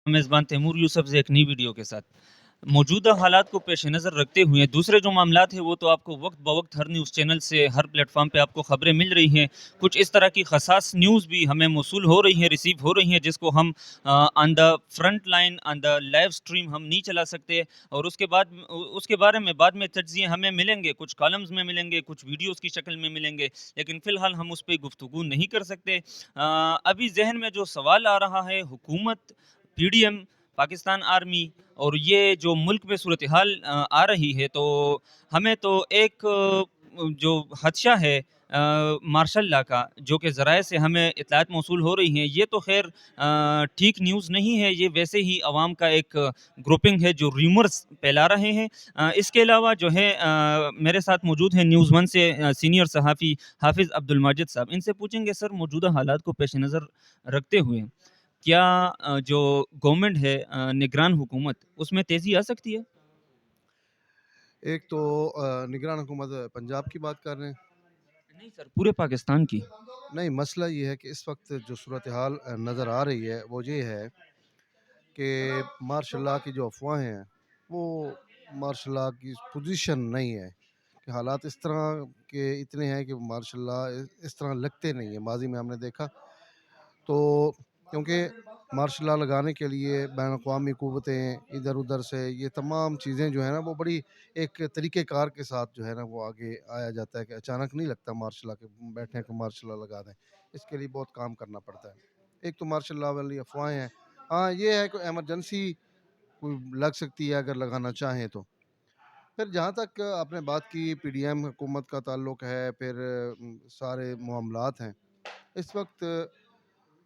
میزبان تیمور یوسف سے ایک نئی ویڈیو کے ساتھ موجودہ حالات کو پیش نظر رکھتے ہوئے دوسرے جو معاملات ہیں وہ تو آپ کو وقت بوقت ہر نیوز چینل سے ہر پلیٹ فارم پہ آپ کو خبریں مل رہی ہیں. کچھ اس طرح کی خصاص نیوز بھی ہمیں موصول ہو رہی ہیں، ریسیو ہو رہی ہیں، جس کو ہم on the front line on the live stream ہم نہیں چلا سکتے. اور اس کے بارے میں بعد میں تجزیے ہمیں ملیں گے، کچھ کالمز میں ملیں گے، کچھ ویڈیوز کی شکل میں ملیں گے، لیکن فی الحال ہم اس پہ گفتگو نہیں کر سکتے. ابھی ذہن میں جو سوال آ رہا ہے، حکومت، P D M, Pakistan army اور یہ جو ملک میں صورتحال آ رہی ہے، تو ہمیں تو ایک جو خدشہ ہے مارشل لا کا، جو کہ ذرائع سے ہمیں اطلاعات موصول ہو رہی ہیں، یہ تو خیر ٹھیک نیوز نہیں ہے. یہ ویسے ہی عوام کا ایک گروپنگ ہے جو ریمرز پھیلا رہے ہیں. اس کے علاوہ جو ہے میرے ساتھ موجود ہیں نیوز ون سے سینئر صحافی حافظ عبد الماجد صاحب. ان سے پوچھیں گے سر، موجودہ حالات کو پیش نظر رکھتے ہوئے کیا جو گورنمنٹ ہے، نگران حکومت، اس میں تیزی آ سکتی ہے؟ ایک تو نگران حکومت پنجاب کی بات کر رہے ہیں. نہیں سر، پورے پاکستان کی. نہیں، مسئلہ یہ ہے کہ اس وقت جو صورتحال نظر آ رہی ہے وہ یہ ہے کہ مارشاء اللہ کی جو افواہیں ہیں وہ مارشاء اللہ کی پوزیشن نہیں ہے کہ حالات اس طرح کے اتنے ہیں کہ مارشاء اللہ اس طرح لگتے نہیں ہیں. ماضی میں ہم نے دیکھا تو کیونکہ مارشاء اللہ لگانے کے لیے بین الاقوامی قوتیں ادھر ادھر سے یہ تمام چیزیں جو ہیں نا وہ بڑی ایک طریقہ کار کے ساتھ جو ہے نا وہ آگے آیا جاتا ہے کہ اچانک نہیں لگتا مارشاء اللہ کے بیٹھنے کو مارشاء اللہ لگا دیں. اس کے لیے بہت کام کرنا پڑتا ہے. ایک تو مارشاء اللہ والی افواہیں ہیں. ہاں یہ ہے کہ ایمرجنسی کوئی لگ سکتی ہے اگر لگانا چاہیں تو. پھر جہاں تک آپ نے بات کی پی ڈی ایم حکومت کا تعلق ہے، پھر سارے معاملات ہیں اس وقت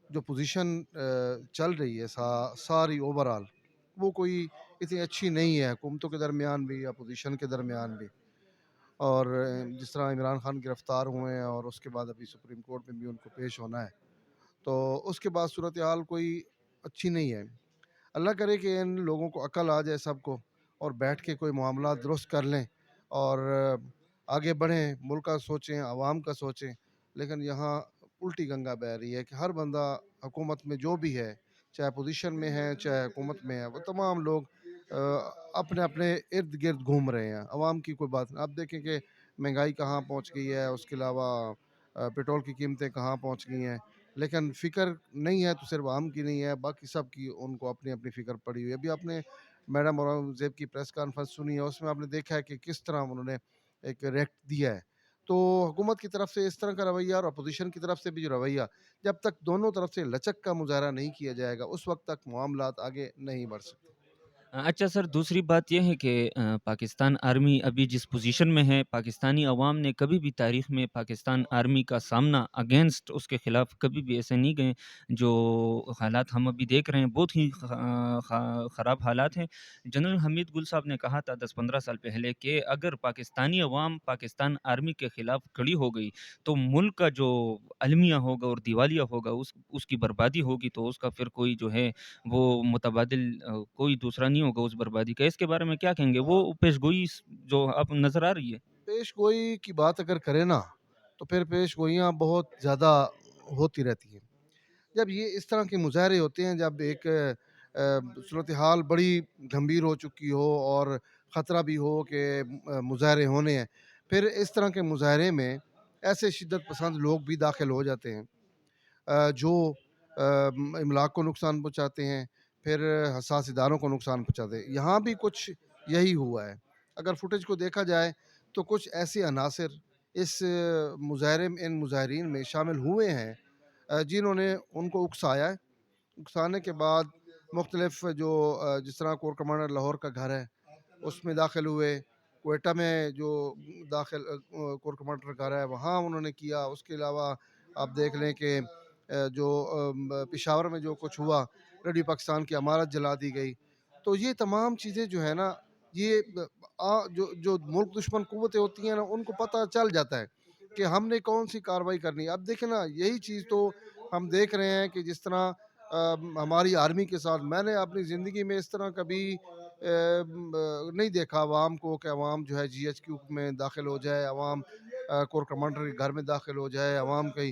جو پوزیشن چل رہی ہے ساری اوورال وہ کوئی اتنی اچھی نہیں ہے حکومتوں کے درمیان بھی، اپوزیشن کے درمیان بھی. اور جس طرح عمران خان گرفتار ہوئے ہیں اور اس کے بعد ابھی سپریم کورٹ میں بھی ان کو پیش ہونا ہے، تو اس کے بعد صورتحال کوئی اچھی نہیں ہے. اللہ کرے کہ ان لوگوں کو عقل آ جائے سب کو اور بیٹھ کے کوئی معاملات درست کر لیں اور آگے بڑھیں، ملک کا سوچیں، عوام کا سوچیں. لیکن یہاں الٹی گنگا بہہ رہی ہے کہ ہر بندہ حکومت میں جو بھی ہے، چاہے پوزیشن میں ہے چاہے حکومت میں ہے، وہ تمام لوگ اپنے اپنے ارد گرد گھوم رہے ہیں. عوام کی کوئی بات نہیں. آپ دیکھیں کہ مہنگائی کہاں پہنچ گئی ہے، اس کے علاوہ پیٹرول کی قیمتیں کہاں پہنچ گئی ہیں، لیکن فکر نہیں ہے تو صرف عام کی نہیں ہے، باقی سب کی ان کو اپنی اپنی فکر پڑی ہوئی ہے. ابھی آپ نے میڈم اورنگزیب کی پریس کانفرنس سنی ہے، اس میں آپ نے دیکھا ہے کہ کس طرح انہوں نے ایک ریکٹ دیا ہے. تو حکومت کی طرف سے اس طرح کا رویہ اور اپوزیشن کی طرف سے بھی جو رویہ، جب تک دونوں طرف سے لچک کا مظاہرہ نہیں کیا جائے گا اس وقت تک معاملات آگے نہیں بڑھ سکتے. اچھا سر، دوسری بات یہ ہے کہ پاکستان آرمی ابھی جس پوزیشن میں ہے، پاکستانی عوام نے کبھی بھی تاریخ میں پاکستان آرمی کا سامنا اگینسٹ اس کے خلاف کبھی بھی ایسے نہیں گئے. جو حالات ہم ابھی دیکھ رہے ہیں بہت ہی خراب حالات ہیں. جنرل حمید گل صاحب نے کہا تھا 10-15 سال پہلے کہ اگر پاکستانی عوام پاکستان آرمی کے خلاف کھڑی ہو گئی تو ملک کا جو المیہ ہوگا اور دیوالیہ ہوگا، اس کی بربادی ہوگی، تو اس کا پھر کوئی جو ہے وہ متبادل کوئی دوسرا نہیں ہوگا اس بربادی کا. اس کے بارے میں کیا کہیں گے؟ وہ پیش گوئی جو آپ نظر آ رہی ہے. پیش گوئی کی بات اگر کریں نا تو پھر پیش گوئیاں بہت زیادہ ہوتی رہتی ہیں. جب یہ اس طرح کے مظاہرے ہوتے ہیں، جب ایک صورتحال بڑی گھمبیر ہو چکی ہو اور خطرہ بھی ہو کہ مظاہرے ہونے ہیں، پھر اس طرح کے مظاہرے میں ایسے شدت پسند لوگ بھی داخل ہو جاتے ہیں جو املاک کو نقصان پہنچاتے ہیں، پھر حساس اداروں کو نقصان پہنچاتے ہیں. یہاں بھی کچھ یہی ہوا ہے. اگر فوٹیج کو دیکھا جائے تو کچھ ایسے عناصر اس مظاہرے میں، ان مظاہرین میں شامل ہوئے ہیں جنہوں نے ان کو اکسایا ہے. اکسانے کے بعد مختلف جو جس طرح کور کمانڈر لاہور کا گھر ہے اس میں داخل ہوئے، کوئٹہ میں جو داخل کور کمانڈر کا گھر ہے وہاں انہوں نے کیا. اس کے علاوہ آپ دیکھ لیں کہ جو پشاور میں جو کچھ ہوا، ریڈیو پاکستان کی عمارت جلا دی گئی. تو یہ تمام چیزیں جو ہے نا، یہ جو ملک دشمن قوتیں ہوتی ہیں نا ان کو پتہ چل جاتا ہے کہ ہم نے کون سی کارروائی کرنی ہے. اب دیکھیں نا، یہی چیز تو ہم دیکھ رہے ہیں کہ جس طرح ہماری آرمی کے ساتھ، میں نے اپنی زندگی میں اس طرح کبھی نہیں دیکھا عوام کو کہ عوام جو ہے جی ایچ کیو میں داخل ہو جائے، عوام کور کمانڈر کے گھر میں داخل ہو جائے، عوام کہیں